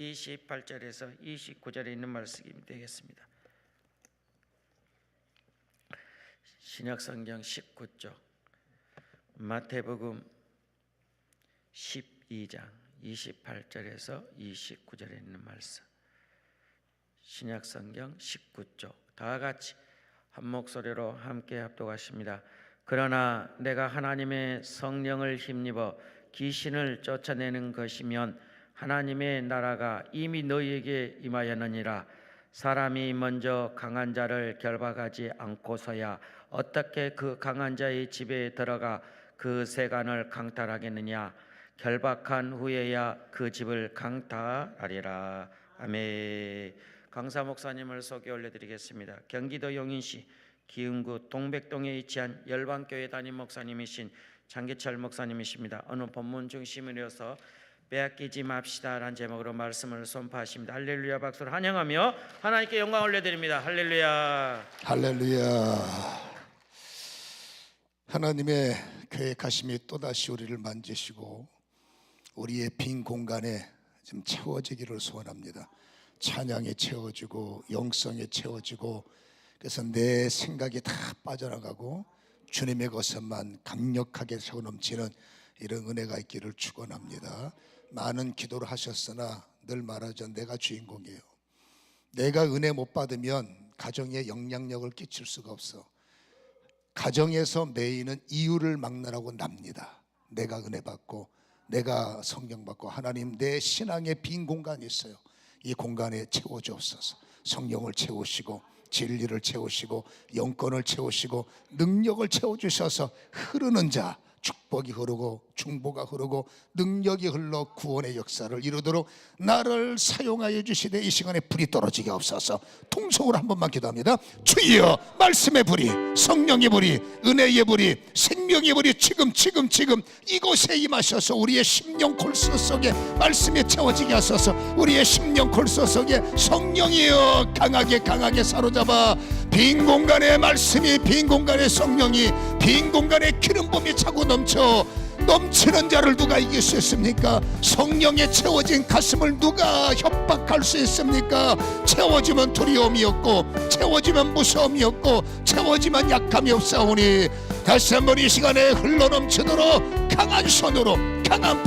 28절에서 29절에 있는 말씀이 되겠습니다. 신약성경 19쪽, 마태복음 12장 28절에서 29절에 있는 말씀. 신약성경 19쪽 다 같이 한 목소리로 함께 합독하십니다. 그러나 내가 하나님의 성령을 힘입어 귀신을 쫓아내는 것이면 하나님의 나라가 이미 너희에게 임하였느니라. 사람이 먼저 강한 자를 결박하지 않고서야 어떻게 그 강한 자의 집에 들어가 그 세간을 강탈하겠느냐. 결박한 후에야 그 집을 강탈하리라. 아멘. 강사 목사님을 소개 올려드리겠습니다. 경기도 용인시 기흥구 동백동에 위치한 열방교회 담임 목사님이신 장기철 목사님이십니다. 어느 본문 중심으로서 빼앗기지 맙시다라는 제목으로 말씀을 선포하십니다. 할렐루야. 박수로 환영하며 하나님께 영광 올려드립니다. 할렐루야. 할렐루야. 하나님의 계획하심이 또다시 우리를 만지시고 우리의 빈 공간에 좀 채워지기를 소원합니다. 찬양에 채워지고 영성에 채워지고, 그래서 내 생각이 다 빠져나가고 주님의 것에만 강력하게 채워 넘치는 이런 은혜가 있기를 축원합니다. 많은 기도를 하셨으나 늘 말하죠. 내가 주인공이에요. 내가 은혜 못 받으면 가정에 영향력을 끼칠 수가 없어. 가정에서 메이는 이유를 막느라고 납니다. 내가 은혜 받고 내가 성경 받고 하나님 내 신앙의 빈 공간이 있어요. 이 공간에 채워주옵소서. 성령을 채우시고 진리를 채우시고 영권을 채우시고 능력을 채워주셔서 흐르는 자, 축복이 흐르고 중보가 흐르고 능력이 흘러 구원의 역사를 이루도록 나를 사용하여 주시되 이 시간에 불이 떨어지게 없어서 통성으로 한 번만 기도합니다. 주여, 말씀의 불이, 성령의 불이, 은혜의 불이, 생명의 불이 지금 이곳에 임하셔서 우리의 심령 골수 속에 말씀이 채워지게 하소서. 우리의 심령 골수 속에 성령이여 강하게 사로잡아 빈 공간에 말씀이, 빈 공간에 성령이, 빈 공간에 기름붐이 차고 넘치는 자를 누가 이길 수 있습니까? 성령에 채워진 가슴을 누가 협박할 수 있습니까? 채워지면 두려움이 없고 채워지면 무서움이 없고 채워지면 약함이 없사오니 다시 한번 이 시간에 흘러넘치도록 강한 손으로, 강한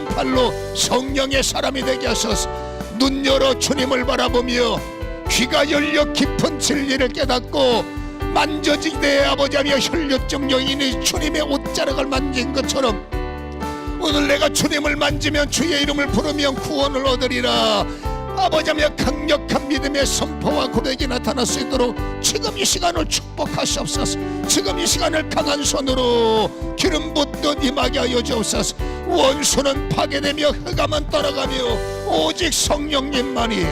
팔로 성령의 사람이 되게 하소서. 눈 열어 주님을 바라보며 귀가 열려 깊은 진리를 깨닫고 만져지되 아버지하며 혈류증 여인이 주님의 옷자락을 만진 것처럼 오늘 내가 주님을 만지면 주의 이름을 부르면 구원을 얻으리라. 아버지하며 강력한 믿음의 선포와 고백이 나타날 수 있도록 지금 이 시간을 축복하시옵소서. 지금 이 시간을 강한 손으로 기름 붓듯 임하게 하여 주옵소서. 원수는 파괴되며 흑암은 떠나가며 오직 성령님만이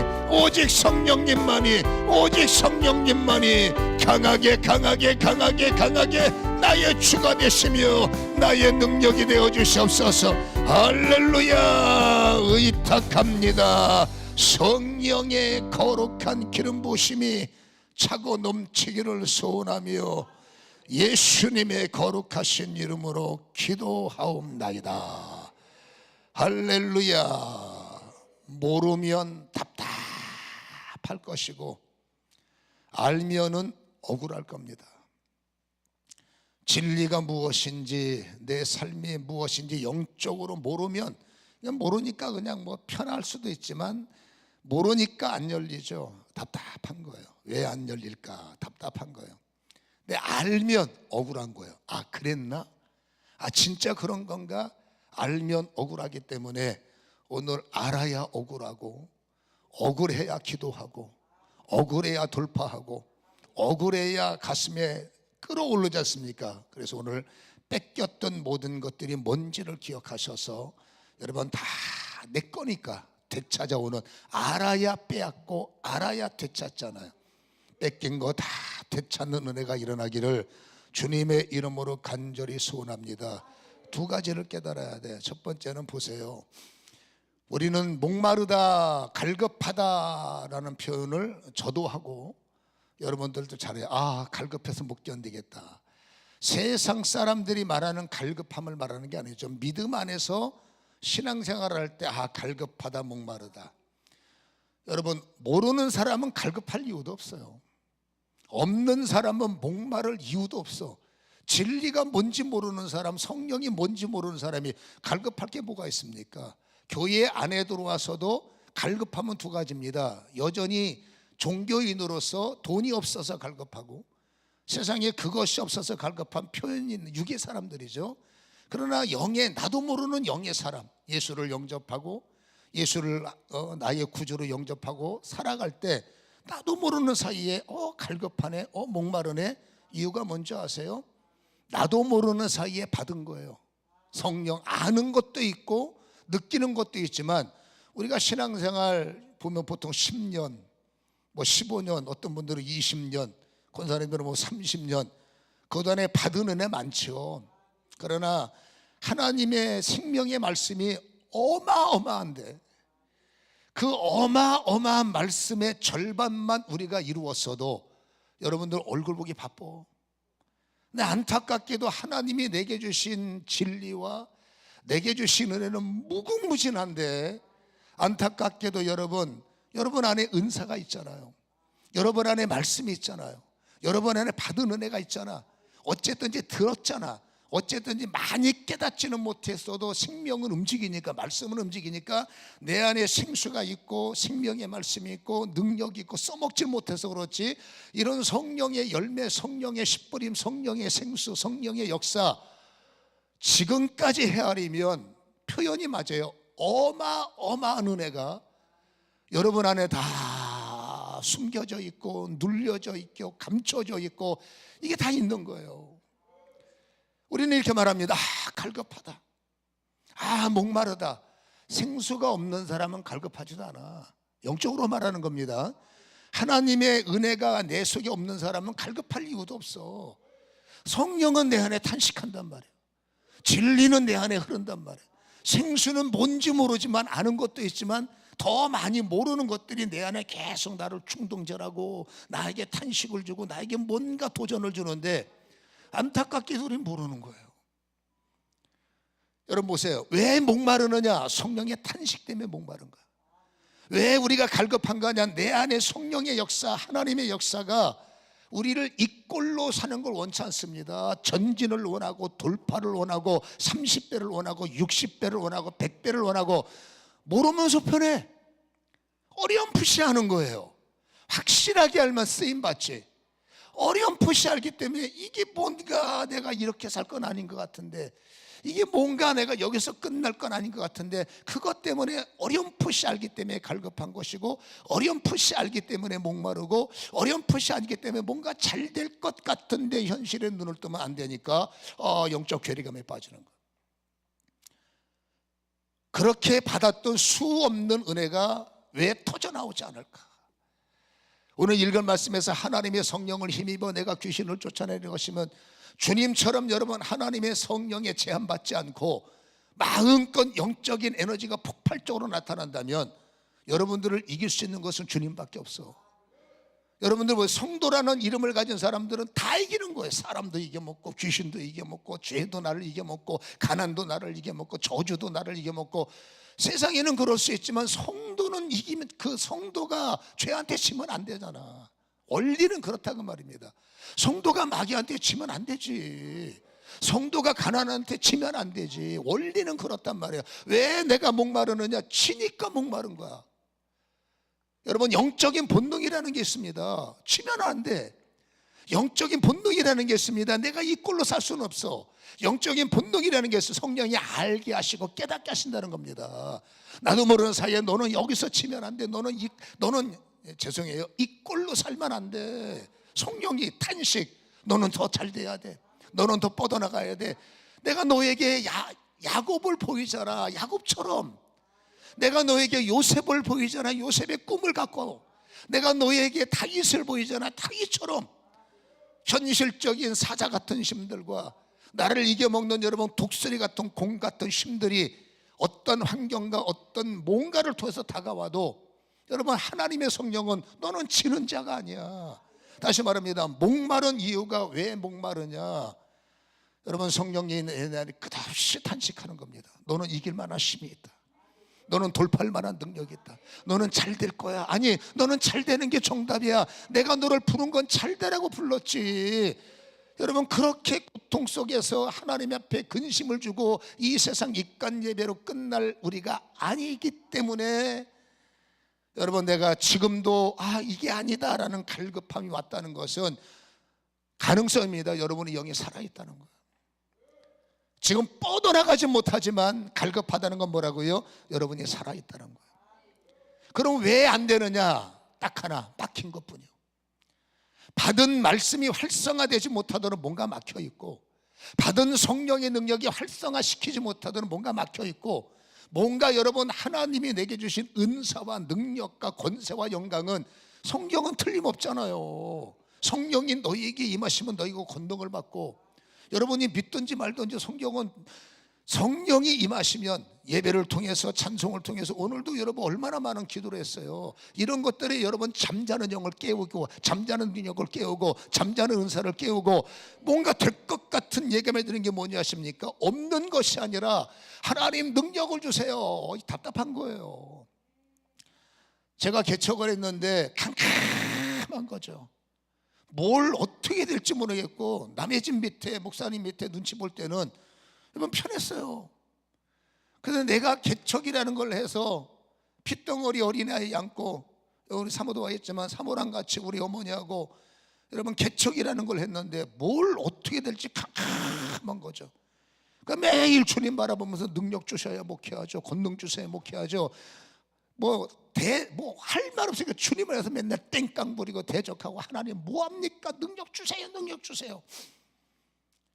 강하게 나의 주가 되시며 나의 능력이 되어 주시옵소서. 할렐루야. 의탁합니다. 성령의 거룩한 기름 부으심이 차고 넘치기를 소원하며 예수님의 거룩하신 이름으로 기도하옵나이다. 할렐루야. 모르면 답답할 것이고 알면은 억울할 겁니다. 진리가 무엇인지 내 삶이 무엇인지 영적으로 모르면 그냥 모르니까 그냥 뭐 편할 수도 있지만 모르니까 안 열리죠. 답답한 거예요. 왜 안 열릴까? 답답한 거예요. 근데 알면 억울한 거예요. 아, 그랬나? 아, 진짜 그런 건가? 알면 억울하기 때문에 오늘 알아야 억울하고 억울해야 기도하고 억울해야 돌파하고 억울해야 가슴에 끌어오르지 않습니까? 그래서 오늘 뺏겼던 모든 것들이 뭔지를 기억하셔서 여러분 다 내 거니까 되찾아오는, 알아야 빼앗고 알아야 되찾잖아요. 뺏긴 거 다 되찾는 은혜가 일어나기를 주님의 이름으로 간절히 소원합니다. 두 가지를 깨달아야 돼. 첫 번째는 보세요. 우리는 목마르다, 갈급하다라는 표현을 저도 하고 여러분들도 잘해요. 아, 갈급해서 못 견디겠다. 세상 사람들이 말하는 갈급함을 말하는 게 아니죠. 믿음 안에서 신앙생활을 할 때 갈급하다, 목마르다. 여러분, 모르는 사람은 갈급할 이유도 없어요. 없는 사람은 목마를 이유도 없어. 진리가 뭔지 모르는 사람, 성령이 뭔지 모르는 사람이 갈급할 게 뭐가 있습니까? 교회 안에 들어와서도 갈급하면 두 가지입니다. 여전히 종교인으로서 돈이 없어서 갈급하고, 세상에 그것이 없어서 갈급한 표현이 있는 육의 사람들이죠. 그러나 영의, 나도 모르는 영의 사람, 예수를 영접하고 예수를 나의 구주로 영접하고 살아갈 때 나도 모르는 사이에 갈급하네, 목마르네. 이유가 뭔지 아세요? 나도 모르는 사이에 받은 거예요. 성령, 아는 것도 있고 느끼는 것도 있지만, 우리가 신앙생활 보면 보통 10년, 15년, 어떤 분들은 20년, 권사님들은 30년, 그 안에 받은 은혜 많죠. 그러나 하나님의 생명의 말씀이 어마어마한데, 그 어마어마한 말씀의 절반만 우리가 이루었어도 여러분들 얼굴 보기 바빠. 근데 안타깝게도 하나님이 내게 주신 진리와 내게 주신 은혜는 무궁무진한데, 안타깝게도 여러분 안에 은사가 있잖아요. 여러분 안에 말씀이 있잖아요. 여러분 안에 받은 은혜가 있잖아. 어쨌든지 들었잖아. 어쨌든지 많이 깨닫지는 못했어도 생명은 움직이니까, 말씀은 움직이니까 내 안에 생수가 있고 생명의 말씀이 있고 능력이 있고 써먹지 못해서 그렇지, 이런 성령의 열매, 성령의 씨뿌림, 성령의 생수, 성령의 역사 지금까지 헤아리면 표현이 맞아요. 어마어마한 은혜가 여러분 안에 다 숨겨져 있고 눌려져 있고 감춰져 있고, 이게 다 있는 거예요. 우리는 이렇게 말합니다. 갈급하다, 목마르다. 생수가 없는 사람은 갈급하지도 않아. 영적으로 말하는 겁니다. 하나님의 은혜가 내 속에 없는 사람은 갈급할 이유도 없어. 성령은 내 안에 탄식한단 말이에요. 진리는 내 안에 흐른단 말이에요. 생수는 뭔지 모르지만 아는 것도 있지만 더 많이 모르는 것들이 내 안에 계속 나를 충동절하고 나에게 탄식을 주고 나에게 뭔가 도전을 주는데, 안타깝게도 우리는 모르는 거예요. 여러분 보세요. 왜 목마르느냐? 성령의 탄식 때문에 목마른 거야. 왜 우리가 갈급한 거냐? 내 안에 성령의 역사, 하나님의 역사가 우리를 이 꼴로 사는 걸 원치 않습니다. 전진을 원하고 돌파를 원하고 30배를 원하고 60배를 원하고 100배를 원하고, 모르면서 편해. 어렴풋이 하는 거예요. 확실하게 알면 쓰임받지. 어렴풋이 알기 때문에 이게 뭔가 내가 이렇게 살 건 아닌 것 같은데, 이게 뭔가 내가 여기서 끝날 건 아닌 것 같은데, 그것 때문에 어렴풋이 알기 때문에 갈급한 것이고, 어렴풋이 알기 때문에 목마르고, 어렴풋이 알기 때문에 뭔가 잘 될 것 같은데 현실에 눈을 뜨면 안 되니까 영적 괴리감에 빠지는 거예요. 그렇게 받았던 수 없는 은혜가 왜 터져나오지 않을까? 오늘 읽은 말씀에서 하나님의 성령을 힘입어 내가 귀신을 쫓아내는 것이면, 주님처럼 여러분 하나님의 성령에 제한받지 않고 마음껏 영적인 에너지가 폭발적으로 나타난다면, 여러분들을 이길 수 있는 것은 주님밖에 없어. 여러분들 성도라는 이름을 가진 사람들은 다 이기는 거예요. 사람도 이겨먹고 귀신도 이겨먹고 죄도 나를 이겨먹고 가난도 나를 이겨먹고 저주도 나를 이겨먹고. 세상에는 그럴 수 있지만 성도는 이기면, 그 성도가 죄한테 치면 안 되잖아. 원리는 그렇다고 말입니다. 성도가 마귀한테 치면 안 되지. 성도가 가난한테 치면 안 되지. 원리는 그렇단 말이에요. 왜 내가 목마르느냐? 치니까 목마른 거야. 여러분, 영적인 본능이라는 게 있습니다. 치면 안 돼. 영적인 본능이라는 게 있습니다. 내가 이 꼴로 살 수는 없어. 영적인 본능이라는 게 있어. 성령이 알게 하시고 깨닫게 하신다는 겁니다. 나도 모르는 사이에 너는 여기서 치면 안 돼. 너는 죄송해요, 이 꼴로 살면 안 돼. 성령이 탄식, 너는 더 잘 돼야 돼. 너는 더 뻗어나가야 돼. 내가 너에게 야곱을 보이잖아. 야곱처럼. 내가 너에게 요셉을 보이잖아. 요셉의 꿈을 갖고. 내가 너에게 다윗을 보이잖아. 다윗처럼. 현실적인 사자 같은 힘들과 나를 이겨먹는 여러분 독수리 같은 공 같은 힘들이 어떤 환경과 어떤 뭔가를 통해서 다가와도, 여러분 하나님의 성령은 너는 지는 자가 아니야. 다시 말합니다. 목마른 이유가 왜 목마르냐? 여러분, 성령님이 내 안에 끝없이 탄식하는 겁니다. 너는 이길 만한 힘이 있다. 너는 돌파할 만한 능력이 있다. 너는 잘 될 거야. 아니, 너는 잘 되는 게 정답이야. 내가 너를 부른 건 잘 되라고 불렀지. 여러분, 그렇게 고통 속에서 하나님 앞에 근심을 주고 이 세상 입간 예배로 끝날 우리가 아니기 때문에, 여러분, 내가 지금도 이게 아니다라는 갈급함이 왔다는 것은 가능성입니다. 여러분의 영이 살아있다는 거예요. 지금 뻗어나가지 못하지만 갈급하다는 건 뭐라고요? 여러분이 살아있다는 거예요. 그럼 왜 안 되느냐? 딱 하나, 막힌 것뿐이요. 받은 말씀이 활성화되지 못하도록 뭔가 막혀있고, 받은 성령의 능력이 활성화시키지 못하도록 뭔가 막혀있고, 뭔가 여러분 하나님이 내게 주신 은사와 능력과 권세와 영광은, 성경은 틀림없잖아요. 성령이 너희에게 임하시면 너희가 권능을 받고, 여러분이 믿든지 말든지 성경은 성령이 임하시면 예배를 통해서, 찬송을 통해서, 오늘도 여러분 얼마나 많은 기도를 했어요. 이런 것들이 여러분 잠자는 영을 깨우고, 잠자는 능력을 깨우고, 잠자는 은사를 깨우고, 뭔가 될 것 같은 예감이 드는 게 뭐냐 하십니까? 없는 것이 아니라 하나님 능력을 주세요. 답답한 거예요. 제가 개척을 했는데 캄캄한 거죠. 뭘 어떻게 될지 모르겠고, 남의 집 밑에, 목사님 밑에 눈치 볼 때는 여러분 편했어요. 그래서 내가 개척이라는 걸 해서 핏덩어리 어린아이 안고, 우리 사모도 와 있지만 사모랑 같이 우리 어머니하고 여러분 개척이라는 걸 했는데, 뭘 어떻게 될지 캄캄한 거죠. 그러니까 매일 주님 바라보면서 능력 주셔야 목회하죠. 권능 주셔야 목회하죠. 할 말 없으니까 주님을 해서 맨날 땡깡 부리고 대적하고, 하나님 뭐합니까? 능력 주세요, 능력 주세요.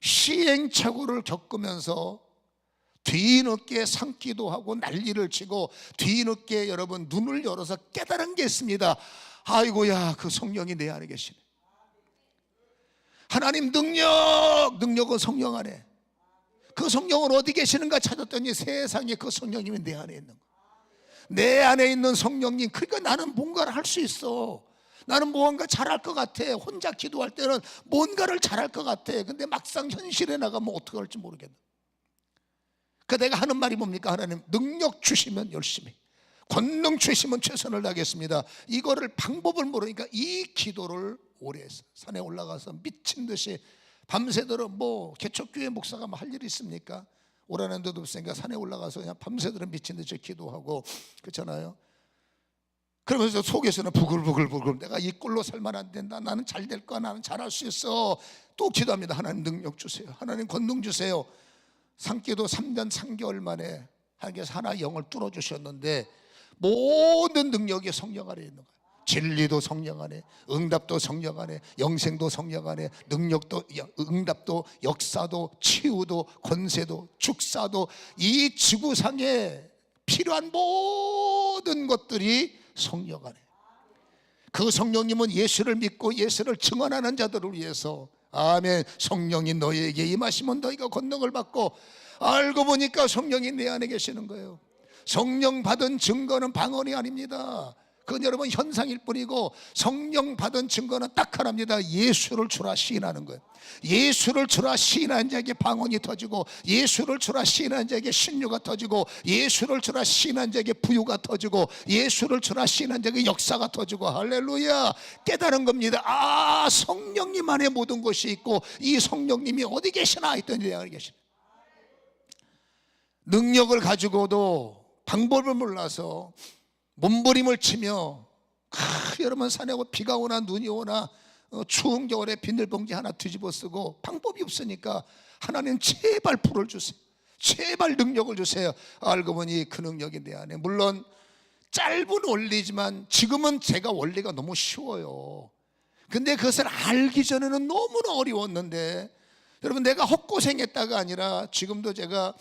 시행착오를 겪으면서 뒤늦게 상기도 하고 난리를 치고, 뒤늦게 여러분 눈을 열어서 깨달은 게 있습니다. 아이고야, 그 성령이 내 안에 계시네. 하나님 능력은 성령 안에. 그 성령은 어디 계시는가 찾았더니 세상에 그 성령님이 내 안에 있는 거야. 내 안에 있는 성령님, 그러니까 나는 뭔가를 할 수 있어. 나는 무언가 잘할 것 같아. 혼자 기도할 때는 뭔가를 잘할 것 같아. 근데 막상 현실에 나가면 어떻게 할지 모르겠네. 그러니까 내가 하는 말이 뭡니까? 하나님 능력 주시면 열심히, 권능 주시면 최선을 다하겠습니다. 이거를 방법을 모르니까 이 기도를 오래 했어. 산에 올라가서 미친 듯이 밤새도록, 개척교회 목사가 할 일이 있습니까? 오라는 데도 없으니까 산에 올라가서 그냥 밤새도록 미친 듯이 기도하고, 그렇잖아요. 그러면서 속에서는 부글부글, 내가 이 꼴로 살면 안 된다, 나는 잘 될 거야, 나는 잘할 수 있어. 또 기도합니다. 하나님 능력 주세요, 하나님 권능 주세요. 산기도 3년 3개월 만에 하나님께서 하나 영을 뚫어주셨는데, 모든 능력이 성령 안에 있는 거예요. 진리도 성령 안에, 응답도 성령 안에, 영생도 성령 안에, 능력도, 응답도, 역사도, 치유도, 권세도, 축사도, 이 지구상에 필요한 모든 것들이 성령 안에. 그 성령님은 예수를 믿고 예수를 증언하는 자들을 위해서, 아멘, 성령이 너희에게 임하시면 너희가 권능을 받고, 알고 보니까 성령이 내 안에 계시는 거예요. 성령 받은 증거는 방언이 아닙니다. 그건 여러분 현상일 뿐이고, 성령 받은 증거는 딱 하나입니다. 예수를 주라 시인하는 거예요. 예수를 주라 시인하는 자에게 방언이 터지고, 예수를 주라 시인하는 자에게 신유가 터지고, 예수를 주라 시인하는 자에게 부유가 터지고, 예수를 주라 시인하는 자에게 역사가 터지고, 할렐루야. 깨달은 겁니다. 성령님 안에 모든 것이 있고, 이 성령님이 어디 계시나 했더니 내 안에 계시네. 능력을 가지고도 방법을 몰라서 몸부림을 치며, 여러분 산에 비가 오나 눈이 오나 추운 겨울에 비닐봉지 하나 뒤집어 쓰고, 방법이 없으니까 하나님 제발 불을 주세요, 제발 능력을 주세요. 알고 보니 그 능력이 내 안에, 물론 짧은 원리지만 지금은 제가 원리가 너무 쉬워요. 근데 그것을 알기 전에는 너무나 어려웠는데, 여러분 내가 헛고생했다가 아니라, 지금도 제가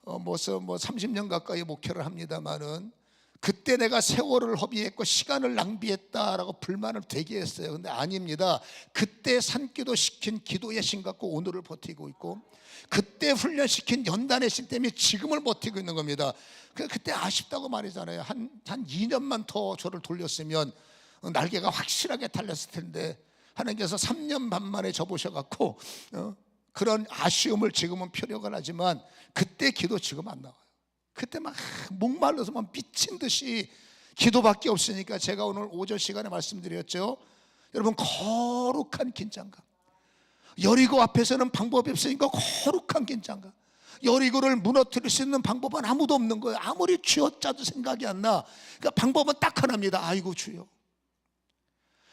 30년 가까이 목회를 합니다마는, 그때 내가 세월을 허비했고 시간을 낭비했다라고 불만을 되게 했어요. 근데 아닙니다. 그때 산기도 시킨 기도의 신 갖고 오늘을 버티고 있고, 그때 훈련시킨 연단의 신 때문에 지금을 버티고 있는 겁니다. 그때 아쉽다고 말이잖아요. 한 2년만 더 저를 돌렸으면 날개가 확실하게 달렸을 텐데, 하나님께서 3년 반 만에 접으셔갖고 그런 아쉬움을 지금은 표력을 하지만 그때 기도 지금 안 나와요. 그때 막 목말라서 막 미친 듯이 기도밖에 없으니까 제가 오늘 오전 시간에 말씀드렸죠. 여러분, 거룩한 긴장감. 여리고 앞에서는 방법이 없으니까 거룩한 긴장감. 여리고를 무너뜨릴 수 있는 방법은 아무도 없는 거예요. 아무리 쥐어짜도 생각이 안 나. 그러니까 방법은 딱 하나입니다. 아이고 주여,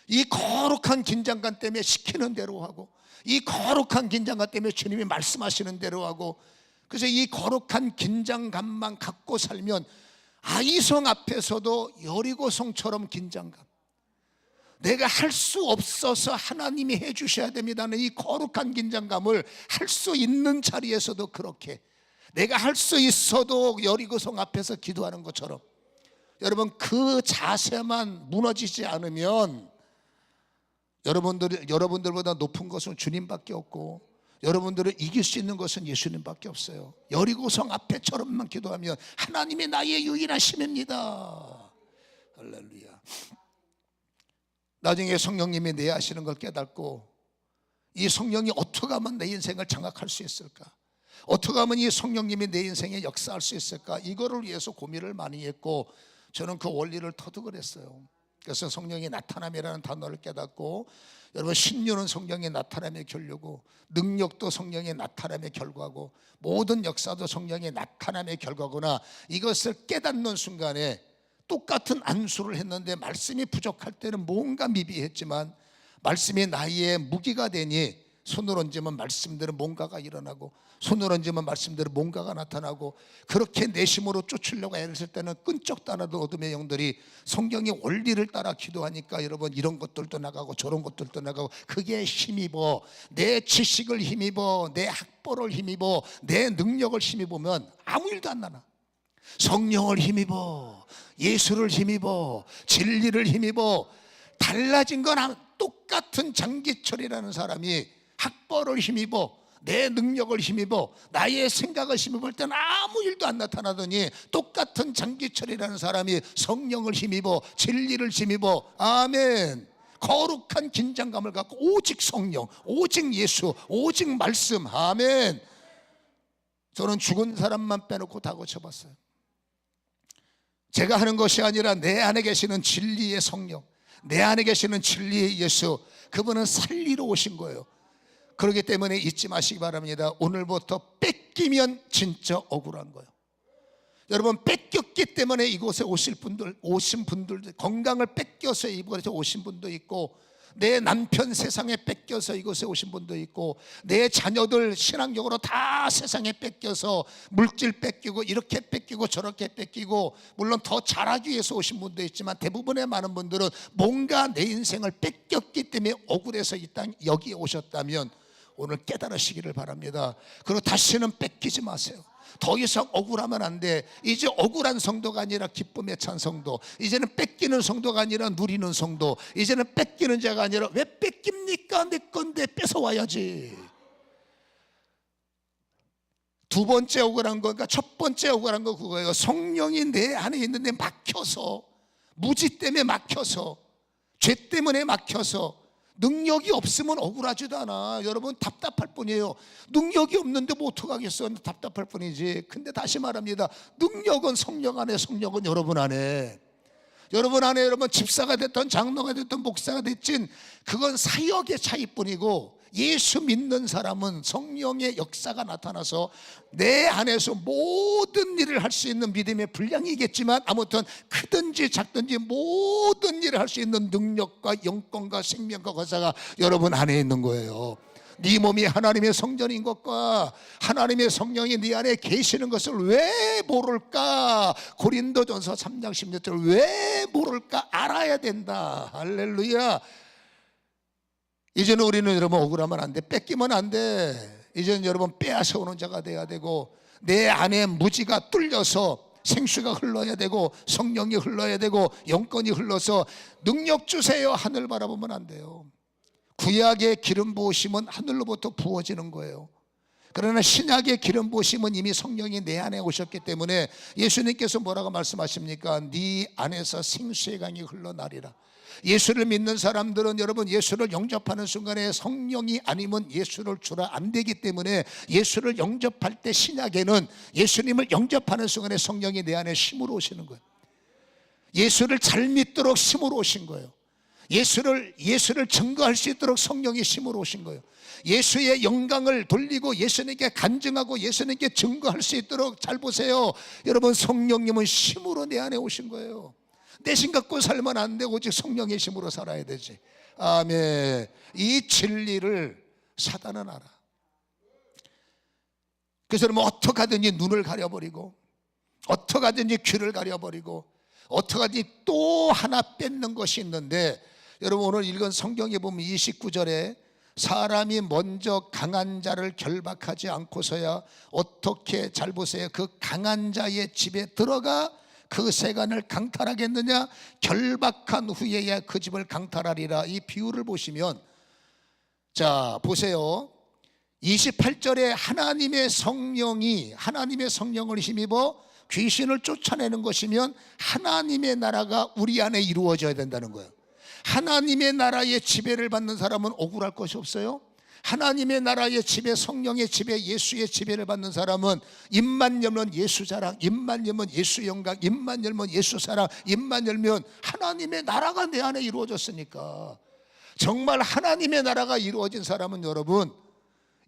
이 거룩한 긴장감 때문에 시키는 대로 하고, 이 거룩한 긴장감 때문에 주님이 말씀하시는 대로 하고, 그래서 이 거룩한 긴장감만 갖고 살면 아이성 앞에서도 여리고성처럼 긴장감, 내가 할 수 없어서 하나님이 해 주셔야 됩니다는 이 거룩한 긴장감을 할 수 있는 자리에서도 그렇게, 내가 할 수 있어도 여리고성 앞에서 기도하는 것처럼, 여러분 그 자세만 무너지지 않으면 여러분들보다 높은 것은 주님밖에 없고, 여러분들을 이길 수 있는 것은 예수님밖에 없어요. 여리고성 앞에처럼만 기도하면 하나님이 나의 유일한 힘입니다. 할렐루야. 나중에 성령님이 내 하시는 걸 깨닫고, 이 성령이 어떻게 하면 내 인생을 장악할 수 있을까, 어떻게 하면 이 성령님이 내 인생에 역사할 수 있을까, 이거를 위해서 고민을 많이 했고, 저는 그 원리를 터득을 했어요. 그래서 성령의 나타남이라는 단어를 깨닫고, 여러분 신유는 성령의 나타남의 결과고, 능력도 성령의 나타남의 결과고, 모든 역사도 성령의 나타남의 결과구나, 이것을 깨닫는 순간에 똑같은 안수를 했는데 말씀이 부족할 때는 뭔가 미비했지만 말씀이 나의 무기가 되니 손을 얹으면 말씀대로 뭔가가 일어나고, 손을 얹으면 말씀대로 뭔가가 나타나고, 그렇게 내심으로 쫓으려고 애를 쓸 때는 끈적 따라도 어둠의 영들이 성경의 원리를 따라 기도하니까 여러분 이런 것들도 나가고 저런 것들도 나가고, 그게 힘입어, 내 지식을 힘입어, 내 학벌을 힘입어, 내 능력을 힘입으면 아무 일도 안 나나. 성령을 힘입어, 예수를 힘입어, 진리를 힘입어, 달라진 건 똑같은 장기철이라는 사람이 학벌을 힘입어, 내 능력을 힘입어, 나의 생각을 힘입을 때는 아무 일도 안 나타나더니, 똑같은 장기철이라는 사람이 성령을 힘입어, 진리를 힘입어, 아멘, 거룩한 긴장감을 갖고 오직 성령, 오직 예수, 오직 말씀, 아멘. 저는 죽은 사람만 빼놓고 다 고쳐봤어요. 제가 하는 것이 아니라 내 안에 계시는 진리의 성령, 내 안에 계시는 진리의 예수, 그분은 살리러 오신 거예요. 그렇기 때문에 잊지 마시기 바랍니다. 오늘부터 뺏기면 진짜 억울한 거예요. 여러분, 뺏겼기 때문에 이곳에 오신 분들, 건강을 뺏겨서 이곳에 오신 분도 있고, 내 남편 세상에 뺏겨서 이곳에 오신 분도 있고, 내 자녀들 신앙적으로 다 세상에 뺏겨서 물질 뺏기고, 이렇게 뺏기고 저렇게 뺏기고, 물론 더 잘하기 위해서 오신 분도 있지만 대부분의 많은 분들은 뭔가 내 인생을 뺏겼기 때문에 억울해서 이 땅 여기에 오셨다면 오늘 깨달으시기를 바랍니다. 그리고 다시는 뺏기지 마세요. 더 이상 억울하면 안 돼. 이제 억울한 성도가 아니라 기쁨에 찬 성도, 이제는 뺏기는 성도가 아니라 누리는 성도, 이제는 뺏기는 자가 아니라 왜 뺏깁니까? 내 건데 뺏어와야지. 두 번째 억울한 거니까 첫 번째 억울한 거 그거예요. 성령이 내 안에 있는데 막혀서, 무지 때문에 막혀서, 죄 때문에 막혀서, 능력이 없으면 억울하지도 않아. 여러분 답답할 뿐이에요. 능력이 없는데 뭐 어떡하겠어. 답답할 뿐이지. 근데 다시 말합니다. 능력은 성령 안에, 성령은 여러분 안에. 여러분 안에, 여러분 집사가 됐든 장로가 됐든 목사가 됐든 그건 사역의 차이뿐이고, 예수 믿는 사람은 성령의 역사가 나타나서 내 안에서 모든 일을 할 수 있는 믿음의 분량이겠지만, 아무튼 크든지 작든지 모든 일을 할 수 있는 능력과 영권과 생명과 권세가 여러분 안에 있는 거예요. 네 몸이 하나님의 성전인 것과 하나님의 성령이 네 안에 계시는 것을 왜 모를까? 고린도전서 3장 16절, 왜 모를까? 알아야 된다. 할렐루야. 이제는 우리는 여러분 억울하면 안 돼. 뺏기면 안 돼. 이제는 여러분 빼앗아오는 자가 돼야 되고, 내 안에 무지가 뚫려서 생수가 흘러야 되고, 성령이 흘러야 되고, 영권이 흘러서 능력 주세요. 하늘 바라보면 안 돼요. 구약의 기름 부으심은 하늘로부터 부어지는 거예요. 그러나 신약의 기름 부으심은 이미 성령이 내 안에 오셨기 때문에 예수님께서 뭐라고 말씀하십니까? 네 안에서 생수의 강이 흘러나리라. 예수를 믿는 사람들은 여러분 예수를 영접하는 순간에 성령이 아니면 예수를 주라 안 되기 때문에 예수를 영접할 때 신약에는 예수님을 영접하는 순간에 성령이 내 안에 심으로 오시는 거예요. 예수를 잘 믿도록 심으로 오신 거예요. 예수를 증거할 수 있도록 성령이 심으로 오신 거예요. 예수의 영광을 돌리고 예수님께 간증하고 예수님께 증거할 수 있도록, 잘 보세요 여러분, 성령님은 심으로 내 안에 오신 거예요. 내 심 갖고 살면 안 되고 오직 성령의 심으로 살아야 되지. 아멘. 이 진리를 사단은 알아. 그래서 여러분 어떻게 하든지 눈을 가려버리고 어떻게 하든지 귀를 가려버리고 어떻게 하든지 또 하나 뺏는 것이 있는데, 여러분 오늘 읽은 성경에 보면 29절에 사람이 먼저 강한 자를 결박하지 않고서야 어떻게, 잘 보세요, 그 강한 자의 집에 들어가 그 세간을 강탈하겠느냐? 결박한 후에야 그 집을 강탈하리라. 이 비유를 보시면, 자 보세요, 28절에 하나님의 성령을 힘입어 귀신을 쫓아내는 것이면 하나님의 나라가 우리 안에 이루어져야 된다는 거예요. 하나님의 나라의 지배를 받는 사람은 억울할 것이 없어요. 하나님의 나라의 지배, 성령의 지배, 예수의 지배를 받는 사람은 입만 열면 예수 자랑, 입만 열면 예수 영광, 입만 열면 예수 사랑, 입만 열면 하나님의 나라가 내 안에 이루어졌으니까. 정말 하나님의 나라가 이루어진 사람은 여러분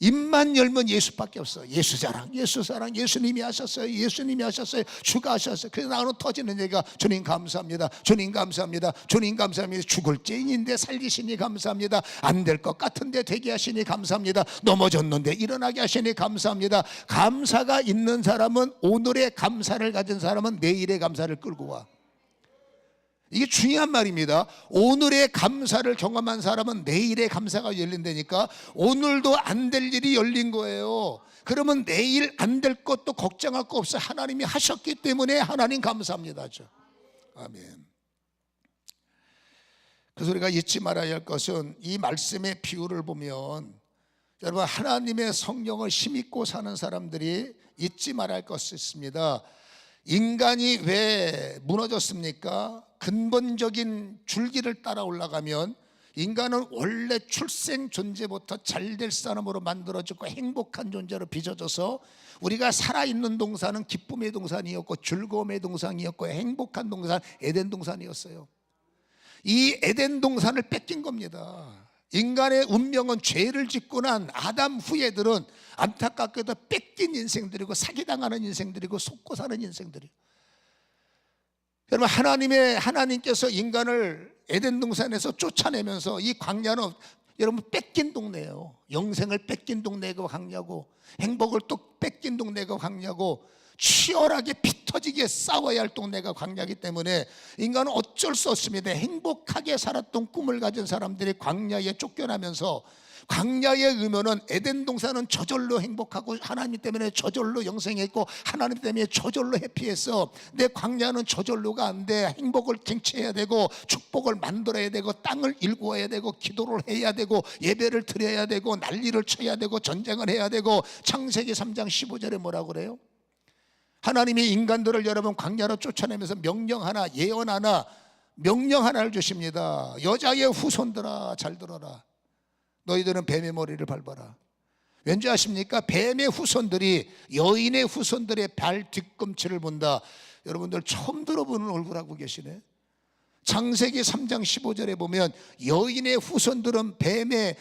입만 열면 예수밖에 없어요. 예수 자랑, 예수 사랑, 예수님이 하셨어요, 예수님이 하셨어요, 주가 하셨어요. 그래서 나는 터지는 얘기가 주님 감사합니다, 주님 감사합니다, 주님 감사합니다. 죽을 죄인인데 살리시니 감사합니다. 안 될 것 같은데 되게 하시니 감사합니다. 넘어졌는데 일어나게 하시니 감사합니다. 감사가 있는 사람은, 오늘의 감사를 가진 사람은 내일의 감사를 끌고 와. 이게 중요한 말입니다. 오늘의 감사를 경험한 사람은 내일의 감사가 열린다니까. 오늘도 안 될 일이 열린 거예요. 그러면 내일 안 될 것도 걱정할 거 없어요. 하나님이 하셨기 때문에 하나님 감사합니다. 아멘. 그래서 우리가 잊지 말아야 할 것은, 이 말씀의 비유를 보면 여러분 하나님의 성령을 힘입고 사는 사람들이 잊지 말아야 할 것이 있습니다. 인간이 왜 무너졌습니까? 근본적인 줄기를 따라 올라가면 인간은 원래 출생 존재부터 잘될 사람으로 만들어졌고 행복한 존재로 빚어져서, 우리가 살아있는 동산은 기쁨의 동산이었고 즐거움의 동산이었고 행복한 동산, 에덴 동산이었어요. 이 에덴 동산을 뺏긴 겁니다. 인간의 운명은 죄를 짓고 난 아담 후예들은 안타깝게도 뺏긴 인생들이고 사기당하는 인생들이고 속고 사는 인생들이에요. 여러분 하나님께서 인간을 에덴 동산에서 쫓아내면서, 이 광야는 여러분 뺏긴 동네예요. 영생을 뺏긴 동네가 광야고, 행복을 또 뺏긴 동네가 광야고, 치열하게 피 터지게 싸워야 할 동네가 광야이기 때문에 인간은 어쩔 수 없습니다. 행복하게 살았던 꿈을 가진 사람들이 광야에 쫓겨나면서, 광야의 의미는 에덴 동산은 저절로 행복하고 하나님 때문에 저절로 영생했고 하나님 때문에 저절로 해피했어. 내 광야는 저절로가 안 돼. 행복을 쟁취해야 되고 축복을 만들어야 되고 땅을 일구어야 되고 기도를 해야 되고 예배를 드려야 되고 난리를 쳐야 되고 전쟁을 해야 되고. 창세기 3장 15절에 뭐라고 그래요? 하나님이 인간들을 여러분 광야로 쫓아내면서 명령 하나, 예언 하나, 명령 하나를 주십니다. 여자의 후손들아 잘 들어라. 너희들은 뱀의 머리를 밟아라. 왠지 아십니까? 뱀의 후손들이 여인의 후손들의 발 뒤꿈치를 본다. 여러분들 처음 들어보는 얼굴 하고 계시네. 창세기 3장 15절에 보면 여인의 후손들은 뱀의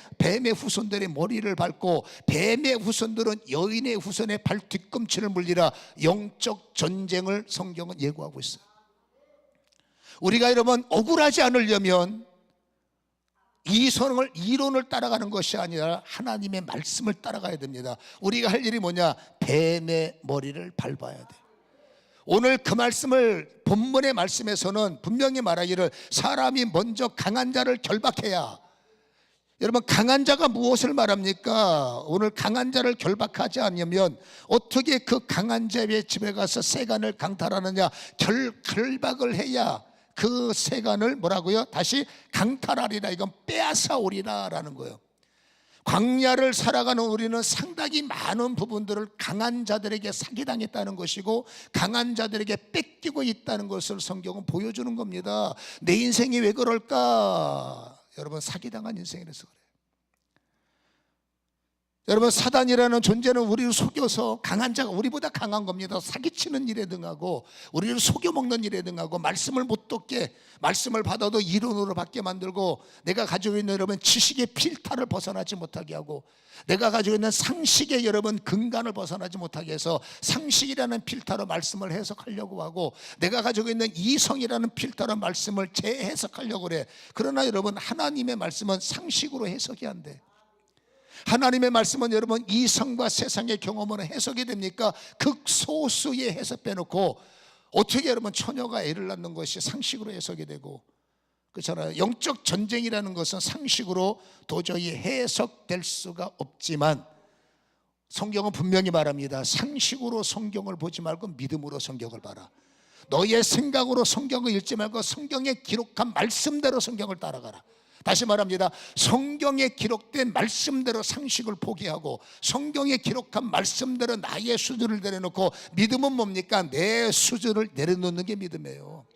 후손들의 머리를 밟고 뱀의 후손들은 여인의 후손의 발 뒤꿈치를 물리라. 영적 전쟁을 성경은 예고하고 있어요. 우리가 여러분 억울하지 않으려면 이론을 따라가는 것이 아니라 하나님의 말씀을 따라가야 됩니다. 우리가 할 일이 뭐냐? 뱀의 머리를 밟아야 돼. 오늘 그 말씀을, 본문의 말씀에서는 분명히 말하기를 사람이 먼저 강한 자를 결박해야. 여러분 강한 자가 무엇을 말합니까? 오늘 강한 자를 결박하지 않으면 어떻게 그 강한 자의 집에 가서 세간을 강탈하느냐? 결박을 해야 그 세간을 뭐라고요? 다시 강탈하리라. 이건 빼앗아 오리라 라는 거예요. 광야를 살아가는 우리는 상당히 많은 부분들을 강한 자들에게 사기당했다는 것이고 강한 자들에게 뺏기고 있다는 것을 성경은 보여주는 겁니다. 내 인생이 왜 그럴까? 여러분, 사기당한 인생이라서 그래요. 여러분, 사단이라는 존재는 우리를 속여서 강한 자가 우리보다 강한 겁니다. 사기치는 일에 등하고 우리를 속여먹는 일에 등하고 말씀을 못 듣게, 말씀을 받아도 이론으로 받게 만들고 내가 가지고 있는 여러분 지식의 필터를 벗어나지 못하게 하고 내가 가지고 있는 상식의 여러분 근간을 벗어나지 못하게 해서 상식이라는 필터로 말씀을 해석하려고 하고 내가 가지고 있는 이성이라는 필터로 말씀을 재해석하려고 그래. 그러나 여러분, 하나님의 말씀은 상식으로 해석이 안 돼. 하나님의 말씀은 여러분 이성과 세상의 경험으로 해석이 됩니까? 극소수의 해석 빼놓고 어떻게 여러분 처녀가 애를 낳는 것이 상식으로 해석이 되고, 그렇잖아요. 영적 전쟁이라는 것은 상식으로 도저히 해석될 수가 없지만 성경은 분명히 말합니다. 상식으로 성경을 보지 말고 믿음으로 성경을 봐라. 너의 생각으로 성경을 읽지 말고 성경에 기록한 말씀대로 성경을 따라가라. 다시 말합니다. 성경에 기록된 말씀대로 상식을 포기하고 성경에 기록한 말씀대로 나의 수준을 내려놓고, 믿음은 뭡니까? 내 수준을 내려놓는 게 믿음이에요.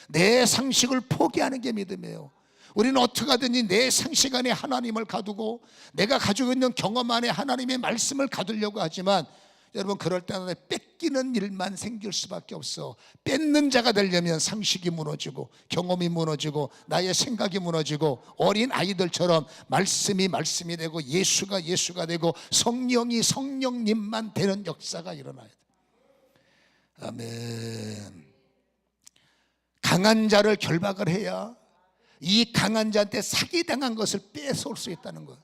내 상식을 포기하는 게 믿음이에요. 우리는 어떻게 하든지 내 상식 안에 하나님을 가두고 내가 가지고 있는 경험 안에 하나님의 말씀을 가두려고 하지만 여러분, 그럴 때는 뺏기는 일만 생길 수밖에 없어. 뺏는 자가 되려면 상식이 무너지고 경험이 무너지고 나의 생각이 무너지고 어린 아이들처럼 말씀이 되고 예수가 되고 성령이 성령님만 되는 역사가 일어나야 돼. 아멘. 강한 자를 결박을 해야 이 강한 자한테 사기당한 것을 뺏어올 수 있다는 거예요.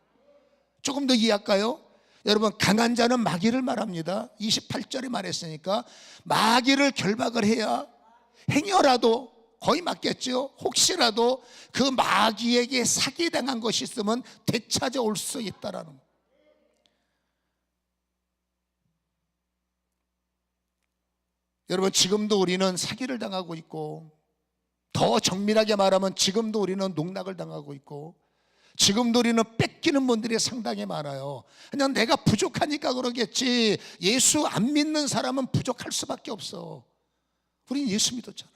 조금 더 이해할까요? 여러분, 강한 자는 마귀를 말합니다. 28절에 말했으니까 마귀를 결박을 해야 행여라도, 거의 맞겠죠, 혹시라도 그 마귀에게 사기당한 것이 있으면 되찾아올 수 있다라는 거예요. 여러분, 지금도 우리는 사기를 당하고 있고, 더 정밀하게 말하면 지금도 우리는 농락을 당하고 있고, 지금도 우리는 뺏기는 분들이 상당히 많아요. 그냥 내가 부족하니까 그러겠지. 예수 안 믿는 사람은 부족할 수밖에 없어. 우린 예수 믿었잖아.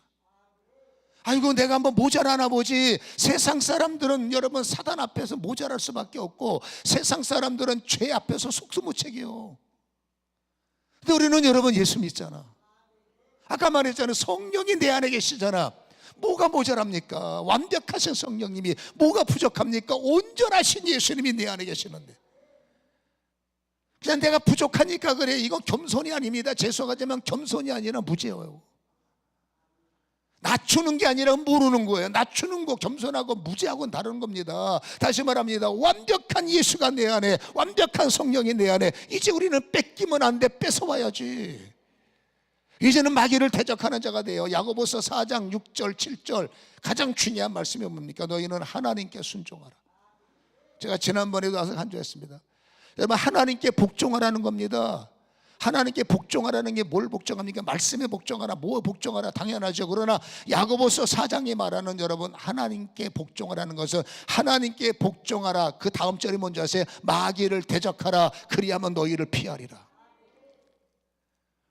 아이고, 내가 한번 모자라나 보지. 세상 사람들은 여러분 사단 앞에서 모자랄 수밖에 없고 세상 사람들은 죄 앞에서 속수무책이에요. 근데 우리는 여러분 예수 믿잖아. 아까 말했잖아요. 성령이 내 안에 계시잖아. 뭐가 모자랍니까? 완벽하신 성령님이. 뭐가 부족합니까? 온전하신 예수님이 내 안에 계시는데 그냥 내가 부족하니까 그래. 이거 겸손이 아닙니다. 죄송하지만 겸손이 아니라 무죄예요. 낮추는 게 아니라 모르는 거예요. 낮추는 거, 겸손하고 무죄하고는 다른 겁니다. 다시 말합니다. 완벽한 예수가 내 안에, 완벽한 성령이 내 안에. 이제 우리는 뺏기면 안 돼. 뺏어와야지. 이제는 마귀를 대적하는 자가 돼요. 야고보서 4장 6절 7절 가장 중요한 말씀이 뭡니까? 너희는 하나님께 순종하라. 제가 지난번에도 와서 간주했습니다. 여러분, 하나님께 복종하라는 겁니다. 하나님께 복종하라는 게 뭘 복종합니까? 말씀에 복종하라. 뭐 복종하라? 당연하죠. 그러나 야고보서 4장이 말하는 여러분 하나님께 복종하라는 것은 하나님께 복종하라. 그 다음 절이 뭔지 아세요? 마귀를 대적하라. 그리하면 너희를 피하리라.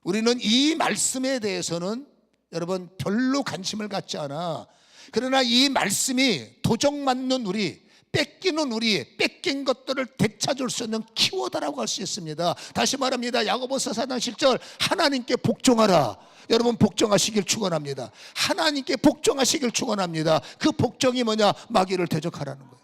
우리는 이 말씀에 대해서는 여러분 별로 관심을 갖지 않아. 그러나 이 말씀이 도적맞는 우리, 뺏기는 우리, 뺏긴 것들을 되찾을 수 있는 키워드라고 할 수 있습니다. 다시 말합니다. 야고보서 4장 7절 하나님께 복종하라. 여러분 복종하시길 축원합니다. 하나님께 복종하시길 축원합니다. 그 복종이 뭐냐? 마귀를 대적하라는 거예요.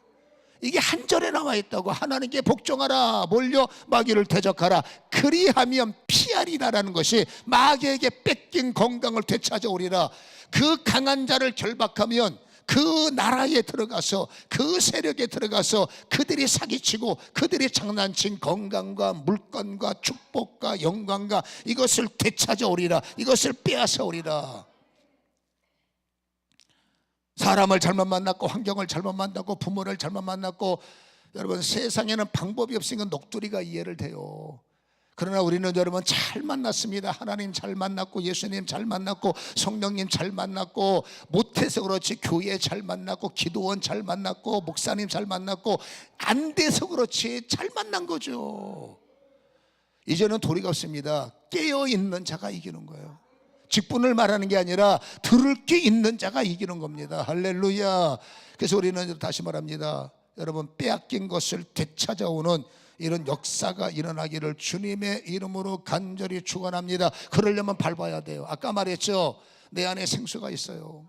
이게 한 절에 나와 있다고. 하나님께 복종하라. 뭘요? 마귀를 대적하라. 그리하면 피하리라라는 것이 마귀에게 뺏긴 건강을 되찾아오리라. 그 강한 자를 결박하면 그 나라에 들어가서 그 세력에 들어가서 그들이 사기치고 그들이 장난친 건강과 물건과 축복과 영광과 이것을 되찾아오리라. 이것을 빼앗아오리라. 사람을 잘못 만났고 환경을 잘못 만났고 부모를 잘못 만났고 여러분 세상에는 방법이 없으니까 녹두리가 이해를 돼요. 그러나 우리는 여러분 잘 만났습니다. 하나님 잘 만났고, 예수님 잘 만났고, 성령님 잘 만났고, 못해서 그렇지 교회 잘 만났고, 기도원 잘 만났고, 목사님 잘 만났고, 안 돼서 그렇지 잘 만난 거죠. 이제는 도리가 없습니다. 깨어있는 자가 이기는 거예요. 직분을 말하는 게 아니라 들을 게 있는 자가 이기는 겁니다. 할렐루야. 그래서 우리는 다시 말합니다. 여러분, 빼앗긴 것을 되찾아오는 이런 역사가 일어나기를 주님의 이름으로 간절히 축원합니다. 그러려면 밟아야 돼요. 아까 말했죠. 내 안에 생수가 있어요.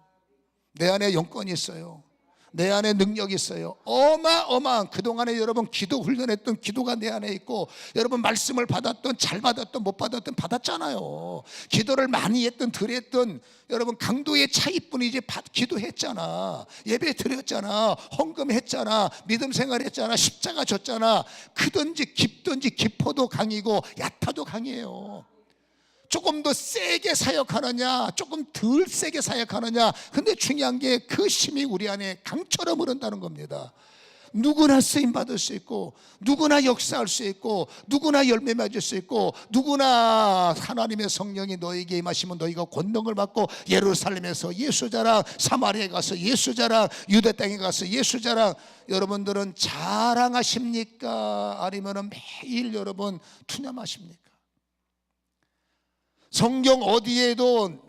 내 안에 영권이 있어요. 내 안에 능력이 있어요. 어마어마한, 그동안에 여러분 기도 훈련했던 기도가 내 안에 있고, 여러분 말씀을 받았던, 잘 받았던, 못 받았던 받았잖아요. 기도를 많이 했던 덜 했던 여러분 강도의 차이뿐이지 기도했잖아. 예배 드렸잖아. 헌금했잖아. 믿음 생활했잖아. 십자가 졌잖아. 크든지 깊든지 깊어도 강이고 얕아도 강이에요. 조금 더 세게 사역하느냐, 조금 덜 세게 사역하느냐. 근데 중요한 게 그 힘이 우리 안에 강처럼 흐른다는 겁니다. 누구나 쓰임 받을 수 있고, 누구나 역사할 수 있고, 누구나 열매 맺을 수 있고, 누구나 하나님의 성령이 너에게 임하시면 너희가 권능을 받고 예루살렘에서 예수 자랑, 사마리아에 가서 예수 자랑, 유대 땅에 가서 예수 자랑. 여러분들은 자랑하십니까? 아니면 매일 여러분 투념하십니까? 성경 어디에도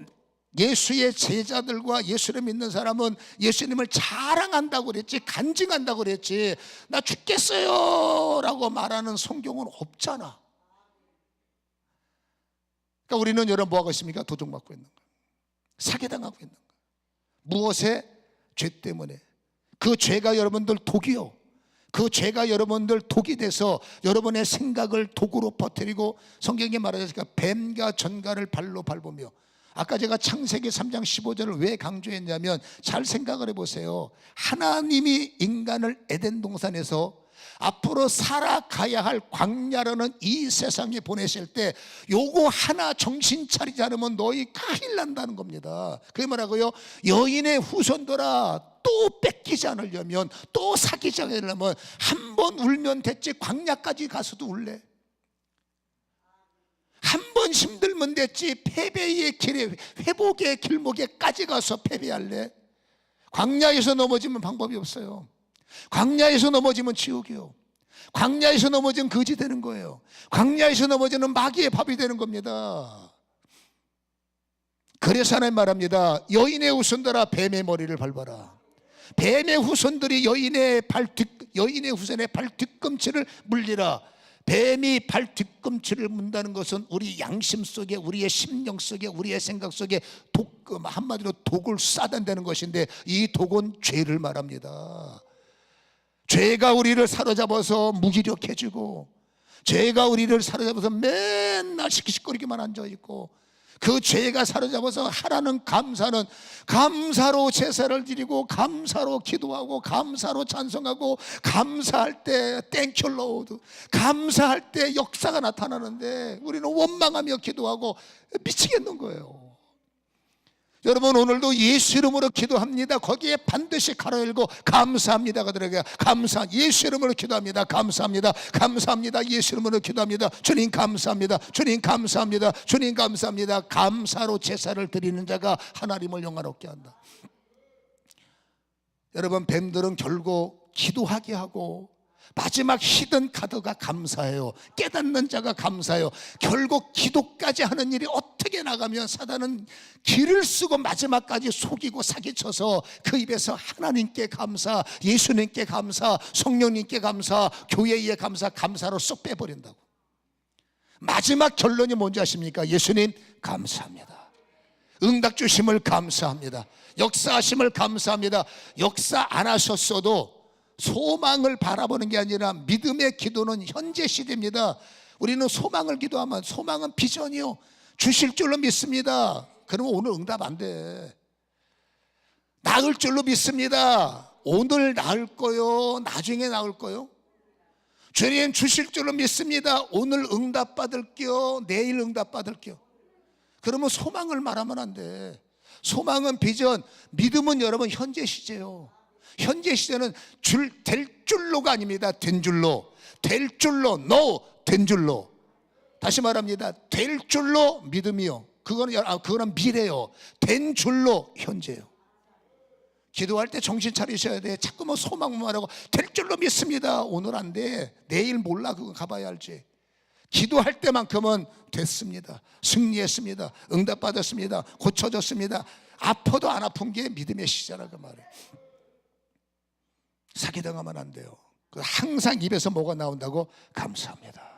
예수의 제자들과 예수를 믿는 사람은 예수님을 자랑한다고 그랬지, 간증한다고 그랬지, 나 죽겠어요 라고 말하는 성경은 없잖아. 그러니까 우리는 여러분 뭐하고 있습니까? 도둑맞고 있는 거예요. 사기당하고 있는 거예요. 무엇에? 죄 때문에. 그 죄가 여러분들 독이요. 그 죄가 여러분들 독이 돼서 여러분의 생각을 독으로 퍼뜨리고, 성경에 말하자니까 뱀과 전갈을 발로 밟으며. 아까 제가 창세기 3장 15절을 왜 강조했냐면, 잘 생각을 해보세요. 하나님이 인간을 에덴 동산에서 앞으로 살아가야 할 광야라는 이 세상에 보내실 때 요거 하나 정신 차리지 않으면 너희 큰일 난다는 겁니다. 그게 뭐라고요? 여인의 후손들아, 또 뺏기지 않으려면, 또 사귀지 않으려면 한 번 울면 됐지 광야까지 가서도 울래? 한 번 힘들면 됐지 패배의 길에, 회복의 길목에까지 가서 패배할래? 광야에서 넘어지면 방법이 없어요. 광야에서 넘어지면 지옥이요. 광야에서 넘어지면 거지 되는 거예요. 광야에서 넘어지는 마귀의 밥이 되는 겁니다. 그래서 하나님 말합니다. 여인의 후손들아, 뱀의 머리를 밟아라. 뱀의 후손들이 여인의 후손의 발 뒤꿈치를 물리라. 뱀이 발 뒤꿈치를 문다는 것은 우리 양심 속에, 우리의 심령 속에, 우리의 생각 속에 한마디로 독을 쏴댄다는 것인데, 이 독은 죄를 말합니다. 죄가 우리를 사로잡아서 무기력해지고, 죄가 우리를 사로잡아서 맨날 시키시거리기만 앉아있고, 그 죄가 사로잡아서 하라는 감사는, 감사로 제사를 드리고, 감사로 기도하고, 감사로 찬송하고, 감사할 때 땡큐 로드, 감사할 때 역사가 나타나는데 우리는 원망하며 기도하고 미치겠는 거예요. 여러분, 오늘도 예수 이름으로 기도합니다. 거기에 반드시 가로열고 감사합니다가 들어가요. 예수 이름으로 기도합니다. 감사합니다. 감사합니다. 예수 이름으로 기도합니다. 주님 감사합니다. 주님 감사합니다. 주님 감사합니다. 감사로 제사를 드리는 자가 하나님을 영화롭게 한다. 여러분, 뱀들은 결국 기도하게 하고, 마지막 히든 카드가 감사해요. 깨닫는 자가 감사해요. 결국 기도까지 하는 일이 어떻게 나가면 사단은 길을 쓰고 마지막까지 속이고 사기쳐서 그 입에서 하나님께 감사, 예수님께 감사, 성령님께 감사, 교회에 감사, 감사로 쏙 빼버린다고. 마지막 결론이 뭔지 아십니까? 예수님 감사합니다. 응답 주심을 감사합니다. 역사하심을 감사합니다. 역사 안 하셨어도 소망을 바라보는 게 아니라 믿음의 기도는 현재 시대입니다. 우리는 소망을 기도하면, 소망은 비전이요, 주실 줄로 믿습니다. 그러면 오늘 응답 안 돼. 나을 줄로 믿습니다. 오늘 나을 거요, 나중에 나을 거요? 주님 주실 줄로 믿습니다. 오늘 응답 받을게요, 내일 응답 받을게요. 그러면 소망을 말하면 안 돼. 소망은 비전, 믿음은 여러분 현재 시제요. 현재 시대는 될 줄로가 아닙니다. 된 줄로. 될 줄로, 된 줄로. 다시 말합니다. 될 줄로 믿음이요. 그거는 미래요. 된 줄로 현재요. 기도할 때 정신 차리셔야 돼. 자꾸 뭐 소망만 하고 될 줄로 믿습니다. 오늘 안 돼. 내일 몰라. 그건 가봐야 알지. 기도할 때만큼은 됐습니다. 승리했습니다. 응답받았습니다. 고쳐졌습니다. 아파도 안 아픈 게 믿음의 시작이라고 말해요. 사기당하면 안 돼요. 항상 입에서 뭐가 나온다고? 감사합니다.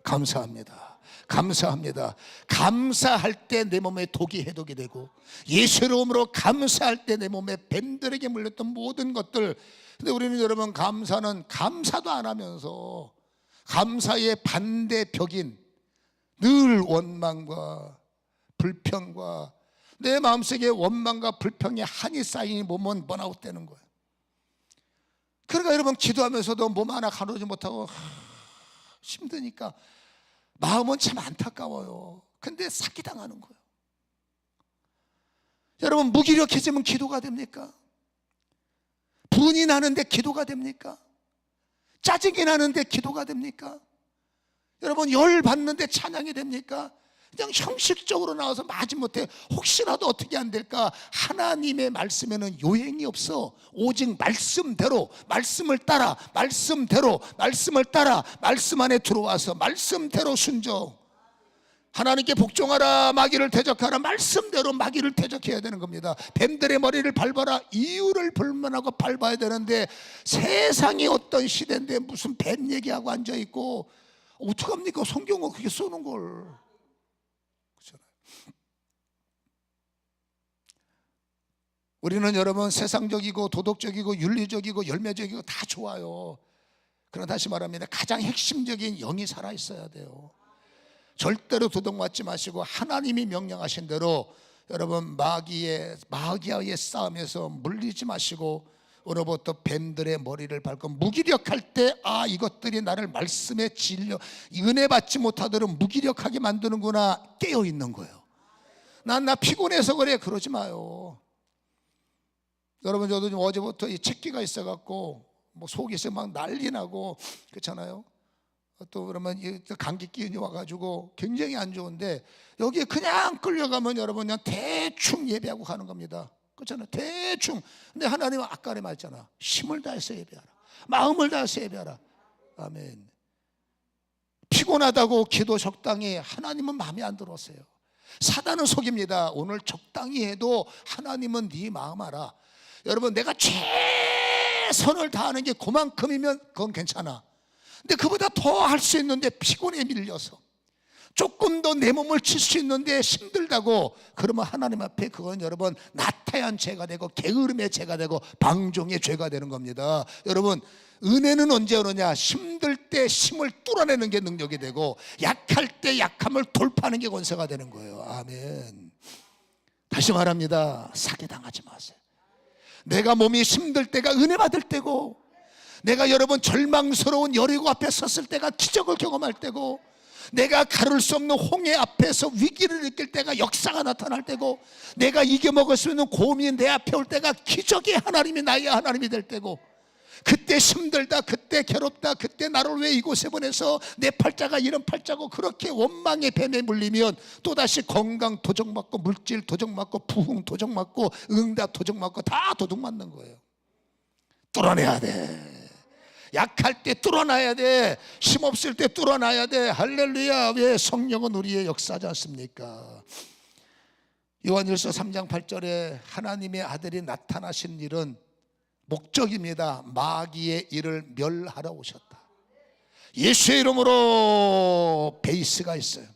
감사합니다. 감사합니다. 감사할 때 내 몸에 독이 해독이 되고, 예수의 이름으로 감사할 때 내 몸에 뱀들에게 물렸던 모든 것들. 근데 우리는 여러분, 감사도 안 하면서 감사의 반대벽인 늘 원망과 불평과 내 마음속에 원망과 불평의 한이 쌓이니 몸은 번아웃 되는 거예요. 그러니까 여러분, 기도하면서도 몸 하나 가누지 못하고 힘드니까 마음은 참 안타까워요. 근데 사기당하는 거예요. 여러분, 무기력해지면 기도가 됩니까? 분이 나는데 기도가 됩니까? 짜증이 나는데 기도가 됩니까? 여러분, 열 받는데 찬양이 됩니까? 그냥 형식적으로 나와서 마지못해 혹시라도 어떻게 안 될까? 하나님의 말씀에는 요행이 없어. 오직 말씀대로, 말씀을 따라, 말씀대로, 말씀을 따라, 말씀 안에 들어와서 말씀대로 순종. 하나님께 복종하라, 마귀를 대적하라. 말씀대로 마귀를 대적해야 되는 겁니다. 뱀들의 머리를 밟아라. 이유를 불문하고 밟아야 되는데, 세상이 어떤 시대인데 무슨 뱀 얘기하고 앉아있고, 어떡합니까? 성경은 그렇게 쏘는 걸. 우리는 여러분, 세상적이고 도덕적이고 윤리적이고 열매적이고 다 좋아요. 그러나 다시 말합니다. 가장 핵심적인 영이 살아있어야 돼요. 절대로 도덕맞지 마시고 하나님이 명령하신 대로 여러분, 마귀와의 싸움에서 물리지 마시고, 오늘부터 뱀들의 머리를 밟고 무기력할 때, 이것들이 나를 말씀에 진료, 은혜 받지 못하도록 무기력하게 만드는구나, 깨어있는 거예요. 나 피곤해서 그래. 그러지 마요. 여러분, 저도 좀 어제부터 이 책기가 있어갖고 뭐 속에서 막 난리 나고 그렇잖아요. 또 그러면 감기 기운이 와가지고 굉장히 안 좋은데, 여기에 그냥 끌려가면 여러분 그냥 대충 예배하고 가는 겁니다. 그렇잖아요. 대충. 근데 하나님은 아까 말했잖아. 힘을 다해서 예배하라. 마음을 다해서 예배하라. 아멘. 피곤하다고 기도 적당히, 하나님은 마음에 안 들어오세요. 사단은 속입니다. 오늘 적당히 해도 하나님은 네 마음 알아. 여러분, 내가 최선을 다하는 게 그만큼이면 그건 괜찮아. 근데 그보다 더 할 수 있는데 피곤에 밀려서 조금 더 내 몸을 칠 수 있는데 힘들다고 그러면 하나님 앞에 그건 여러분 나타한 죄가 되고 게으름의 죄가 되고 방종의 죄가 되는 겁니다. 여러분, 은혜는 언제 오느냐? 힘들 때 힘을 뚫어내는 게 능력이 되고, 약할 때 약함을 돌파하는 게 권세가 되는 거예요. 아멘. 다시 말합니다. 사기당하지 마세요. 내가 몸이 힘들 때가 은혜 받을 때고, 내가 여러분 절망스러운 여리고 앞에 섰을 때가 기적을 경험할 때고, 내가 가를 수 없는 홍해 앞에서 위기를 느낄 때가 역사가 나타날 때고, 내가 이겨먹을 수 있는 고민이 내 앞에 올 때가 기적의 하나님이 나의 하나님이 될 때고, 그때 힘들다, 그때 괴롭다, 그때 나를 왜 이곳에 보내서 내 팔자가 이런 팔자고, 그렇게 원망의 뱀에 물리면 또다시 건강 도적맞고, 물질 도적맞고, 부흥 도적맞고, 응답 도적맞고, 다 도둑맞는 거예요. 뚫어내야 돼. 약할 때 뚫어놔야 돼. 힘없을 때 뚫어놔야 돼. 할렐루야. 왜? 성령은 우리의 역사지 않습니까? 요한일서 3장 8절에 하나님의 아들이 나타나신 일은 목적입니다. 마귀의 일을 멸하러 오셨다. 예수의 이름으로 베이스가 있어요.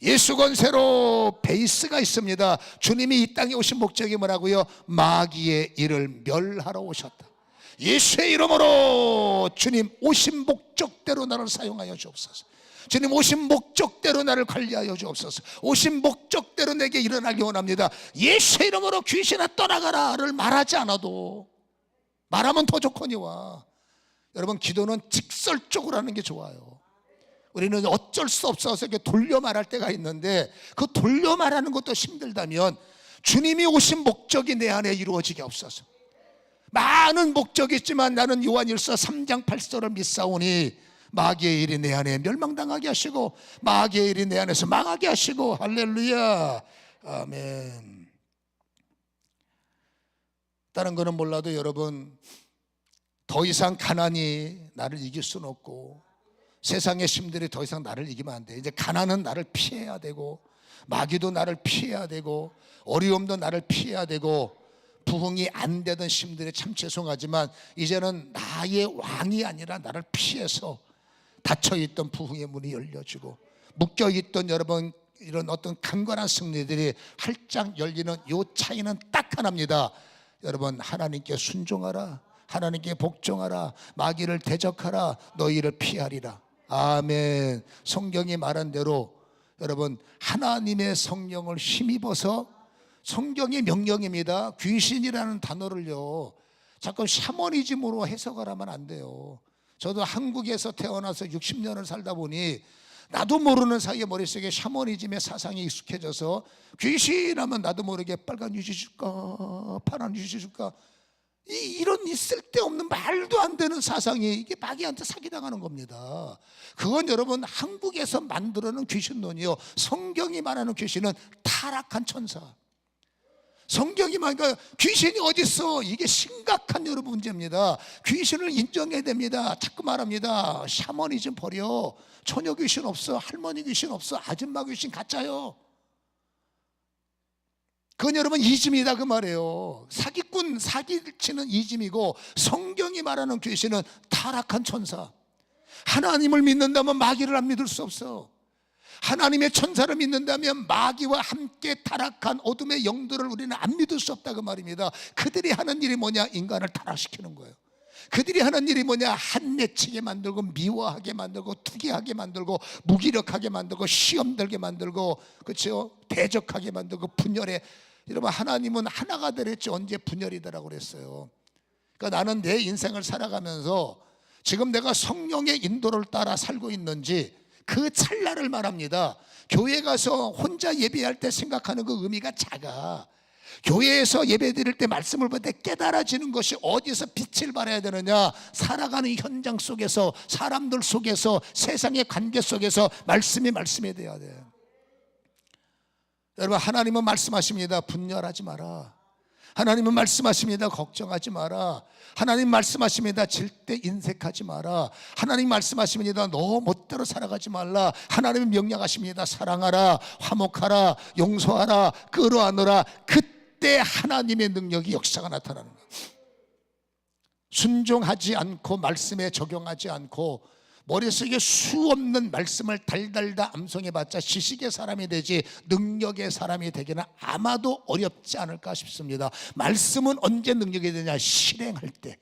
예수 권세로 베이스가 있습니다. 주님이 이 땅에 오신 목적이 뭐라고요? 마귀의 일을 멸하러 오셨다. 예수의 이름으로 주님 오신 목적대로 나를 사용하여 주옵소서. 주님 오신 목적대로 나를 관리하여 주옵소서. 오신 목적대로 내게 일어나기 원합니다. 예수의 이름으로 귀신아 떠나가라를 말하지 않아도, 말하면 더 좋거니와. 여러분, 기도는 직설적으로 하는 게 좋아요. 우리는 어쩔 수 없어서 이렇게 돌려 말할 때가 있는데, 그 돌려 말하는 것도 힘들다면 주님이 오신 목적이 내 안에 이루어지게 없어서. 많은 목적이 있지만 나는 요한일서 3장 8절을 믿사오니 마귀의 일이 내 안에 멸망당하게 하시고 마귀의 일이 내 안에서 망하게 하시고. 할렐루야. 아멘. 다른 거는 몰라도 여러분, 더 이상 가난이 나를 이길 수는 없고 세상의 힘들이 더 이상 나를 이기면 안 돼. 이제 가난은 나를 피해야 되고 마귀도 나를 피해야 되고 어려움도 나를 피해야 되고 부흥이 안 되던 힘들이 참 죄송하지만 이제는 나의 왕이 아니라 나를 피해서 닫혀있던 부흥의 문이 열려지고 묶여있던 여러분 이런 어떤 강건한 승리들이 활짝 열리는 이 차이는 딱 하나입니다. 여러분, 하나님께 순종하라, 하나님께 복종하라, 마귀를 대적하라, 너희를 피하리라. 아멘. 성경이 말한 대로 여러분, 하나님의 성령을 힘입어서, 성경의 명령입니다. 귀신이라는 단어를요 자꾸 샤머니즘으로 해석을 하면 안 돼요. 저도 한국에서 태어나서 60년을 살다 보니 나도 모르는 사이에 머릿속에 샤머니즘의 사상이 익숙해져서 귀신하면 나도 모르게 빨간 유지 줄까 파란 유지 줄까, 이런 쓸데없는 말도 안 되는 사상이 이게 마귀한테 사기당하는 겁니다. 그건 여러분 한국에서 만들어낸 귀신론이요. 성경이 말하는 귀신은 타락한 천사. 성경이 말하니까 귀신이 어디 있어? 이게 심각한 여러분 문제입니다. 귀신을 인정해야 됩니다. 자꾸 말합니다. 샤머니즘 버려. 처녀 귀신 없어. 할머니 귀신 없어. 아줌마 귀신 가짜요. 그건 여러분 이즘이다 그 말이에요. 사기꾼, 사기치는 이즘이고 성경이 말하는 귀신은 타락한 천사. 하나님을 믿는다면 마귀를 안 믿을 수 없어. 하나님의 천사를 믿는다면 마귀와 함께 타락한 어둠의 영들을 우리는 안 믿을 수 없다 그 말입니다. 그들이 하는 일이 뭐냐? 인간을 타락시키는 거예요. 그들이 하는 일이 뭐냐? 한맺히게 만들고 미워하게 만들고 투기하게 만들고 무기력하게 만들고 시험 들게 만들고, 그렇죠? 대적하게 만들고 분열해. 여러분, 하나님은 하나가 되랬지 언제 분열이더라고 그랬어요. 그러니까 나는 내 인생을 살아가면서 지금 내가 성령의 인도를 따라 살고 있는지 그 찰나를 말합니다. 교회 가서 혼자 예배할 때 생각하는 그 의미가 작아. 교회에서 예배 드릴 때 말씀을 볼 때 깨달아지는 것이 어디서 빛을 발해야 되느냐? 살아가는 현장 속에서, 사람들 속에서, 세상의 관계 속에서 말씀이 돼야 돼. 여러분, 하나님은 말씀하십니다. 분열하지 마라. 하나님은 말씀하십니다. 걱정하지 마라. 하나님 말씀하십니다. 질대 인색하지 마라. 하나님 말씀하십니다. 너 멋대로 살아가지 말라. 하나님은 명령하십니다. 사랑하라, 화목하라, 용서하라, 끌어안으라. 그때 하나님의 능력이 역사가 나타나는 거예요. 순종하지 않고 말씀에 적용하지 않고 머릿속에 수없는 말씀을 달달다 암송해봤자 지식의 사람이 되지 능력의 사람이 되기는 아마도 어렵지 않을까 싶습니다. 말씀은 언제 능력이 되냐? 실행할 때.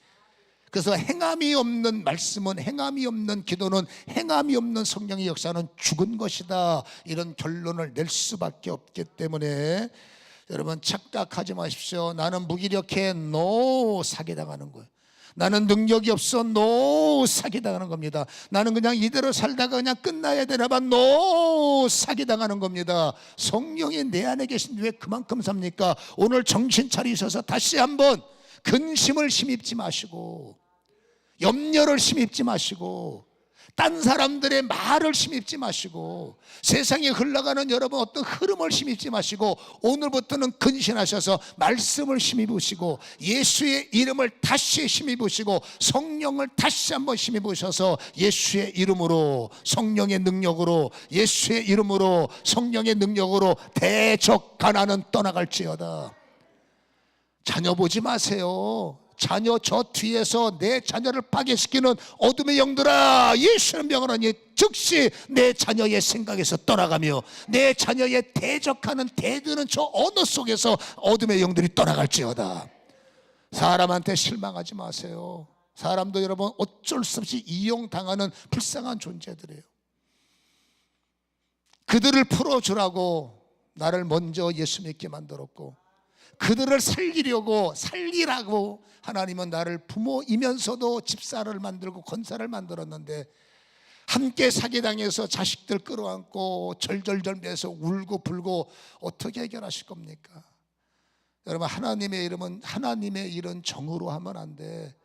그래서 행함이 없는 말씀은, 행함이 없는 기도는, 행함이 없는 성령의 역사는 죽은 것이다, 이런 결론을 낼 수밖에 없기 때문에 여러분 착각하지 마십시오. 나는 무기력해. 노, 사기당하는 거예요. 나는 능력이 없어. 노, 사기당하는 겁니다. 나는 그냥 이대로 살다가 그냥 끝나야 되나 봐. 노, 사기당하는 겁니다. 성령이 내 안에 계신데 왜 그만큼 삽니까? 오늘 정신 차리셔서 다시 한번 근심을 심입지 마시고, 염려를 심입지 마시고, 딴 사람들의 말을 심입지 마시고, 세상에 흘러가는 여러분 어떤 흐름을 심입지 마시고, 오늘부터는 근신하셔서 말씀을 힘입으시고 예수의 이름을 다시 힘입으시고 성령을 다시 한번 힘입으셔서 예수의 이름으로, 성령의 능력으로, 예수의 이름으로, 성령의 능력으로 대적 가난은 떠나갈지어다. 자녀 보지 마세요. 자녀 저 뒤에서 내 자녀를 파괴시키는 어둠의 영들아, 예수의 명을 하니 즉시 내 자녀의 생각에서 떠나가며 내 자녀의 대적하는 대드는 저 언어 속에서 어둠의 영들이 떠나갈지어다. 사람한테 실망하지 마세요. 사람도 여러분 어쩔 수 없이 이용당하는 불쌍한 존재들이에요. 그들을 풀어주라고 나를 먼저 예수 믿게 만들었고, 그들을 살리라고 하나님은 나를 부모이면서도 집사를 만들고 권사를 만들었는데, 함께 사기당해서 자식들 끌어안고 절절절매서 울고 불고 어떻게 해결하실 겁니까? 여러분, 하나님의 이름은, 하나님의 일은 정으로 하면 안 돼.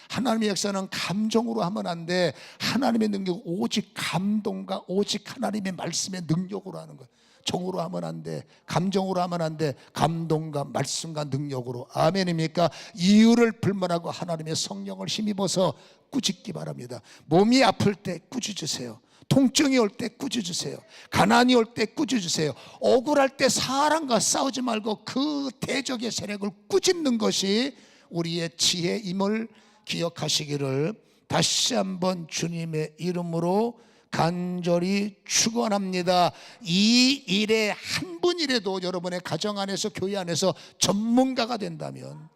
하나님의 역사는 감정으로 하면 안 돼. 하나님의 능력 오직 감동과 오직 하나님의 말씀의 능력으로 하는 거야. 정으로 하면 안 돼. 감정으로 하면 안 돼. 감동과 말씀과 능력으로. 아멘입니까? 이유를 불문하고 하나님의 성령을 힘입어서 꾸짖기 바랍니다. 몸이 아플 때 꾸짖으세요. 통증이 올 때 꾸짖으세요. 가난이 올 때 꾸짖으세요. 억울할 때 사람과 싸우지 말고 그 대적의 세력을 꾸짖는 것이 우리의 지혜임을 기억하시기를 다시 한번 주님의 이름으로 간절히 축원합니다. 이 일에 한 분이라도 여러분의 가정 안에서 교회 안에서 전문가가 된다면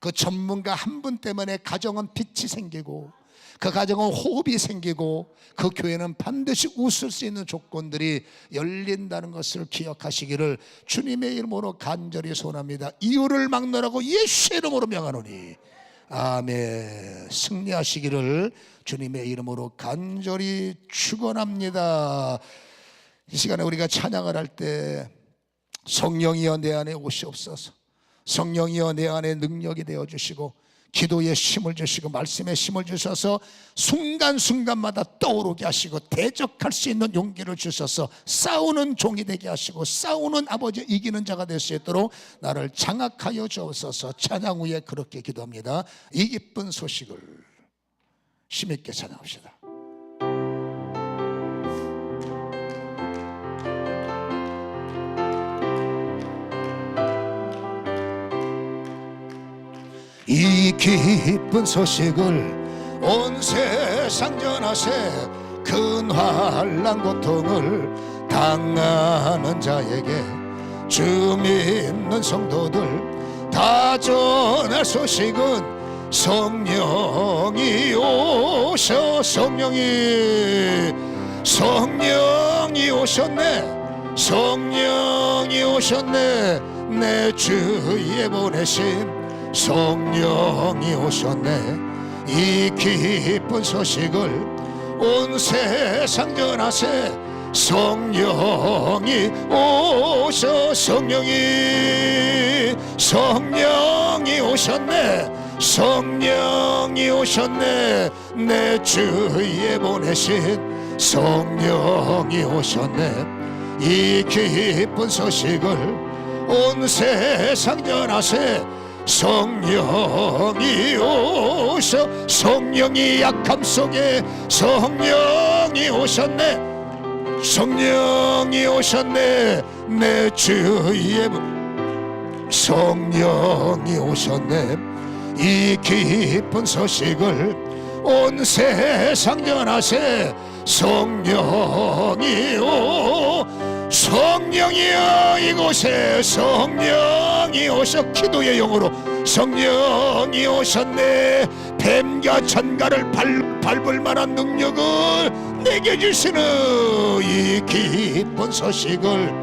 그 전문가 한 분 때문에 가정은 빛이 생기고 그 가정은 호흡이 생기고 그 교회는 반드시 웃을 수 있는 조건들이 열린다는 것을 기억하시기를 주님의 이름으로 간절히 소원합니다. 이유를 막론하고 예수의 이름으로 명하노니 아멘. 승리하시기를 주님의 이름으로 간절히 축원합니다. 이 시간에 우리가 찬양을 할 때 성령이여 내 안에 오시옵소서. 성령이여 내 안에 능력이 되어주시고 기도에 힘을 주시고 말씀에 힘을 주셔서 순간순간마다 떠오르게 하시고 대적할 수 있는 용기를 주셔서 싸우는 종이 되게 하시고 싸우는 아버지 이기는 자가 될 수 있도록 나를 장악하여 주옵소서. 찬양 후에 그렇게 기도합니다. 이 기쁜 소식을 힘있게 찬양합시다. 이 기쁜 소식을 온 세상 전하세. 큰 환난 고통을 당하는 자에게 주 믿는 성도들 다 전할 소식은 성령이 오셔. 성령이 오셨네. 성령이 오셨네. 내 주에 보내신 성령이 오셨네. 이 기쁜 소식을 온 세상 전하세. 성령이 오셔. 성령이 오셨네. 성령이 오셨네. 내 주에 보내신 성령이 오셨네. 이 기쁜 소식을 온 세상 전하세. 성령이 오셔. 성령이 약함 속에 성령이 오셨네. 성령이 오셨네. 내 주의 성령이 오셨네. 이 기쁜 소식을 온 세상 전하세. 성령이 성령이여 이곳에 성령이 오셔. 기도의 영으로 성령이 오셨네. 뱀과 천가를 밟을 만한 능력을 내게 주시는 이 기쁜 소식을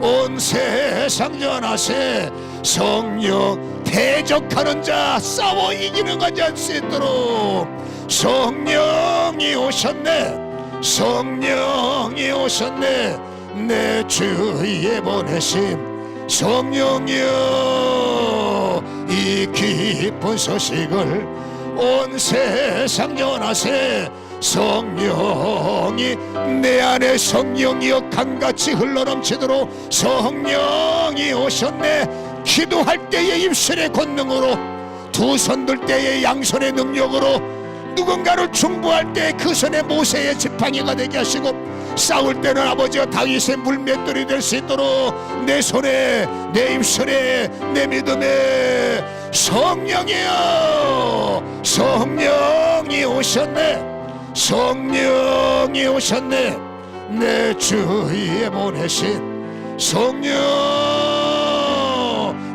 온 세상 전하세. 성령 대적하는 자 싸워 이기는 자 될 수 있도록 성령이 오셨네. 성령이 오셨네. 내 주에 보내심 성령이여 이 기쁜 소식을 온 세상 전하세. 성령이 내 안에 성령이여 강같이 흘러넘치도록 성령이 오셨네. 기도할 때의 입술의 권능으로 두 손 들 때의 양손의 능력으로 누군가를 중보할 때 그 손에 모세의 지팡이가 되게 하시고 싸울 때는 아버지와 다윗의 물맷돌이 될 수 있도록 내 손에 내 입술에 내 믿음에 성령이여. 성령이 오셨네. 성령이 오셨네. 내 주위에 보내신 성령.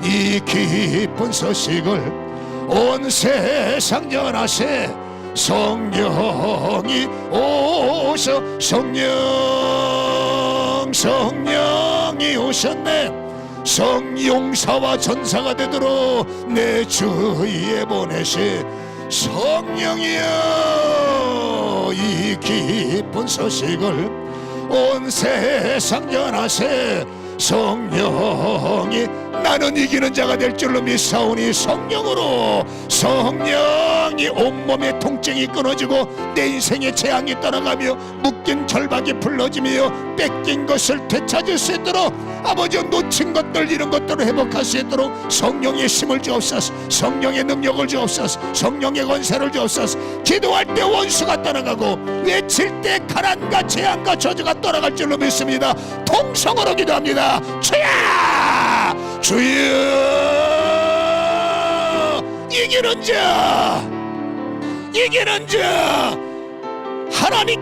이 기쁜 소식을 온 세상 전하세. 성령이 오셔. 성령이 오셨네. 성용사와 전사가 되도록 내 주위에 보내신 성령이여 이 기쁜 소식을 온 세상 전하세. 성령이 나는 이기는 자가 될 줄로 믿사오니 성령으로 성령이 온몸의 통증이 끊어지고 내 인생의 재앙이 떠나가며 묶인 결박이 풀어지며 뺏긴 것을 되찾을 수 있도록 아버지 놓친 것들 이런 것들을 회복할 수 있도록 성령의 힘을 주옵소서. 성령의 능력을 주옵소서. 성령의 권세를 주옵소서. 기도할 때 원수가 떠나가고 외칠 때 가난과 재앙과 저주가 떠나갈 줄로 믿습니다. 통성으로 기도합니다. 주여 주여 이기는 자 하나님께